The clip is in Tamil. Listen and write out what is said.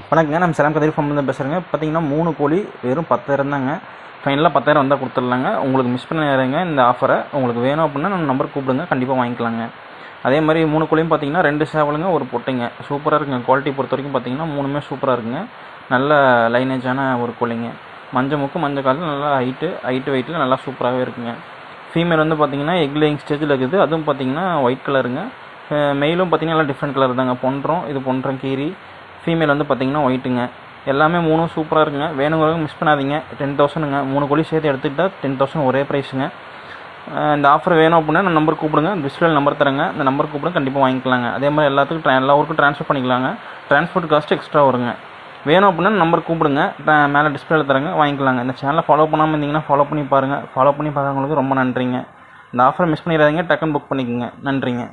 வணக்கங்க. நம்ம சேலம் கதிர் ஃபார்ம்லேருந்து பேசுகிறேங்க. பார்த்தீங்கன்னா 3 கோழி வெறும் 10,000 தாங்க. ஃபைனலாக 10,000 வந்தால் கொடுத்துடலாங்க. உங்களுக்கு மிஸ் பண்ணிடுறேங்க இந்த ஆஃபரை. உங்களுக்கு வேணும் அப்படின்னா நம்ம நம்பர் கூப்பிடுங்க, கண்டிப்பாக வாங்கிக்கலாங்க. அதே மாதிரி 3 கோழியும் பார்த்தீங்கன்னா 2 சேவலுங்க, ஒரு பொட்டைங்க. சூப்பராக இருக்குங்க. குவாலிட்டி பொறுத்த வரைக்கும் பார்த்தீங்கன்னா 3மே சூப்பராக இருக்குங்க. நல்ல லைனேஜான ஒரு கோழிங்க. மஞ்சள் மூக்கு மஞ்சள் காலில் நல்லா ஹைட்டு வெயிட்டில் நல்லா சூப்பராகவே இருக்குங்க. ஃபீமேல் வந்து பார்த்தீங்கன்னா எக் லேயிங் ஸ்டேஜில் இருக்குது. அதுவும் பார்த்தீங்கன்னா ஒயிட் கலருங்க. மெயிலும் பார்த்தீங்கன்னா நல்லா டிஃப்ரெண்ட் கலர் தாங்க. இது பொன்றம் கீரி. ஃபீமேல் வந்து பார்த்தீங்கன்னா ஒயிட்டுங்க. எல்லாமே 3 சூப்பராக இருக்குங்க. வேணுங்கிறவங்க மிஸ் பண்ணாதீங்க. 10,000ங்க. 3 கோழி சேர்த்து எடுத்துக்கிட்டால் 10,000 ஒரே ப்ரைஸுங்க. இந்த ஆஃபர் வேணும் அப்படின்னா நான் நம்பர் கூப்பிடுங்க. டிஸ்பிளே நம்பர் தரேங்க. இந்த நம்பர் கூப்பிடுங்க, கண்டிப்பாக வாங்கிக்கலாங்க. அதே மாதிரி எல்லா ஊருக்கும் ட்ரான்ஸ்ஃபர் பண்ணிக்கலாங்க. டிரான்ஸ்போர்ட் காஸ்ட்டு எக்ஸ்ட்ரா வருங்க. வேணும் அப்படின்னா நம்பர் கூப்பிடுங்க, மேலே டிஸ்பிளேல தரேங்க, வாங்கிக்கலாங்க. இந்த சேனலை ஃபாலோ பண்ணாமல் இருந்தீங்கன்னா ஃபாலோ பண்ணி பாருங்கள். ஃபாலோ பண்ணி பார்க்குறவங்களுக்கு ரொம்ப நன்றிங்க. இந்த ஆஃபரை மிஸ் பண்ணிடாதீங்க. டக்குன்னு புக் பண்ணிக்கோங்க. நன்றிங்க.